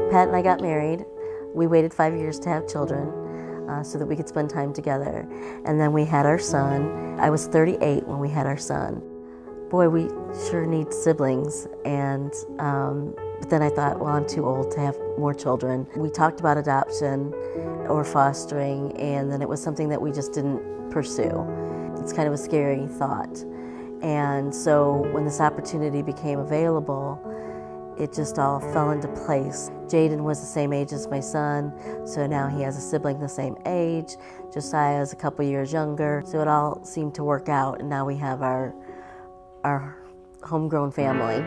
Pat and I got married. We waited 5 years to have children so that we could spend time together. And then we had our son. I was 38 when we had our son. Boy, we sure need siblings. And but then I thought, well, I'm too old to have more children. We talked about adoption or fostering, and then it was something that we just didn't pursue. It's kind of a scary thought. And so when this opportunity became available, it just all fell into place. Jaden was the same age as my son, so now he has a sibling the same age. Josiah is a couple years younger, so it all seemed to work out, and now we have our homegrown family.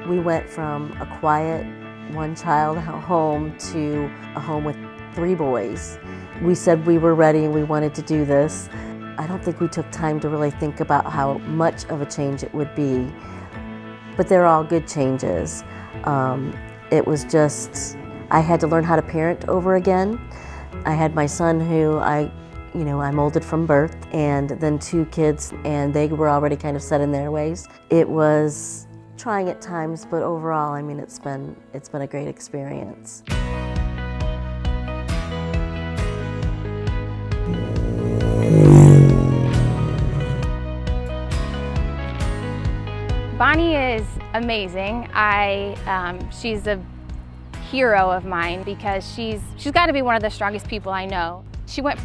We went from a quiet one-child home to a home with 3 boys. We said we were ready and we wanted to do this. I don't think we took time to really think about how much of a change it would be, but they're all good changes. It was just, I had to learn how to parent over again. I had my son who I molded from birth, and then 2 kids, and they were already kind of set in their ways. It was trying at times, but overall, I mean, it's been a great experience. Bonnie is amazing. She's a hero of mine because she's got to be one of the strongest people I know.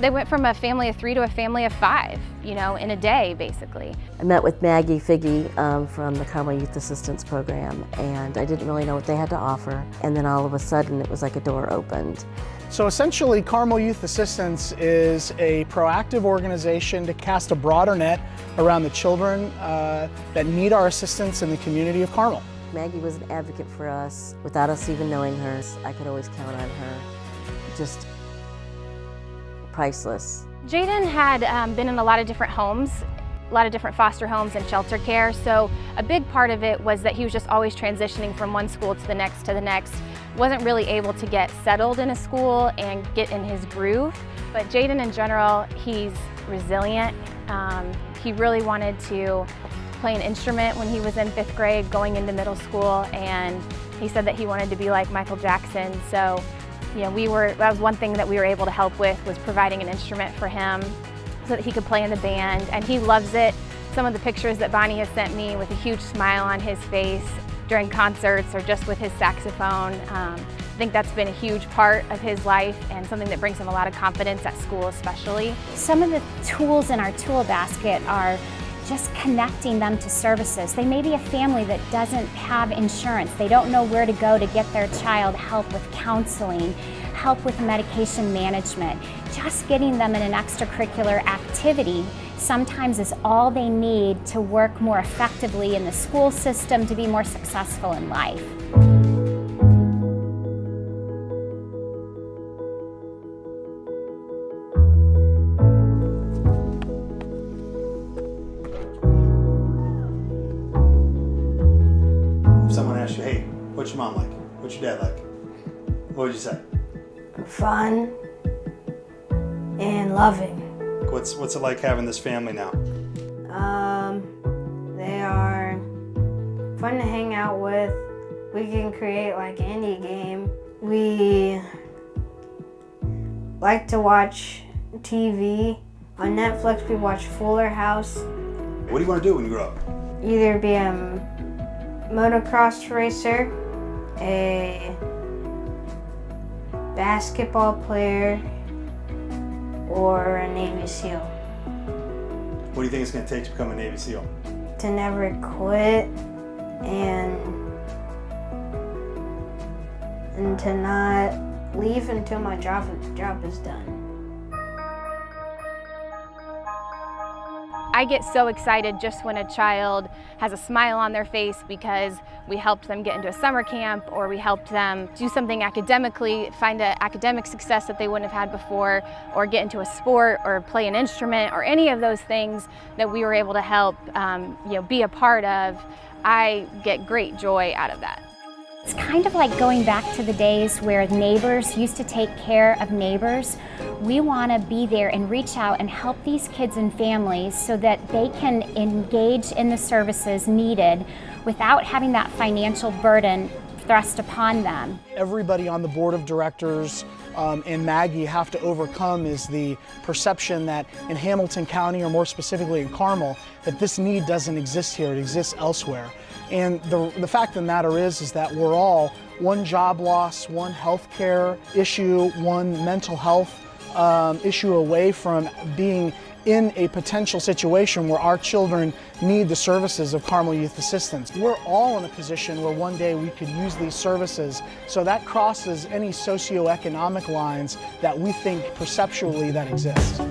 They went from a family of 3 to a family of 5, in a day, basically. I met with Maggie Figge from the Carmel Youth Assistance Program, and I didn't really know what they had to offer. And then all of a sudden, it was like a door opened. So essentially, Carmel Youth Assistance is a proactive organization to cast a broader net around the children that need our assistance in the community of Carmel. Maggie was an advocate for us. Without us even knowing her, I could always count on her. Just priceless. Jaden had been in a lot of different homes, a lot of different foster homes and shelter care, so a big part of it was that he was just always transitioning from one school to the next. Wasn't really able to get settled in a school and get in his groove. But Jaden in general, he's resilient. He really wanted to play an instrument when he was in 5th grade going into middle school, and he said that he wanted to be like Michael Jackson. So that was one thing that we were able to help with, was providing an instrument for him so that he could play in the band, and he loves it. Some of the pictures that Bonnie has sent me with a huge smile on his face during concerts or just with his saxophone, I think that's been a huge part of his life and something that brings him a lot of confidence at school especially. Some of the tools in our tool basket are just connecting them to services. They may be a family that doesn't have insurance. They don't know where to go to get their child help with counseling, help with medication management. Just getting them in an extracurricular activity sometimes is all they need to work more effectively in the school system, to be more successful in life. If someone asks you, hey, what's your mom like? What's your dad like? What would you say? Fun and loving. What's it like having this family now? They are fun to hang out with. We can create like any game. We like to watch TV. On Netflix, we watch Fuller House. What do you want to do when you grow up? Either be a motocross racer, a basketball player, or a Navy SEAL. What do you think it's going to take to become a Navy SEAL? To never quit and and to not leave until my job is done. I get so excited just when a child has a smile on their face because we helped them get into a summer camp, or we helped them do something academically, find an academic success that they wouldn't have had before, or get into a sport or play an instrument, or any of those things that we were able to help be a part of. I get great joy out of that. It's kind of like going back to the days where neighbors used to take care of neighbors. We want to be there and reach out and help these kids and families so that they can engage in the services needed without having that financial burden thrust upon them. Everybody on the board of directors and Maggie have to overcome is the perception that in Hamilton County, or more specifically in Carmel, that this need doesn't exist here, it exists elsewhere. And the fact of the matter is that we're all one job loss, one healthcare issue, one mental health issue away from being in a potential situation where our children need the services of Carmel Youth Assistance. We're all in a position where one day we could use these services, so that crosses any socioeconomic lines that we think perceptually that exist.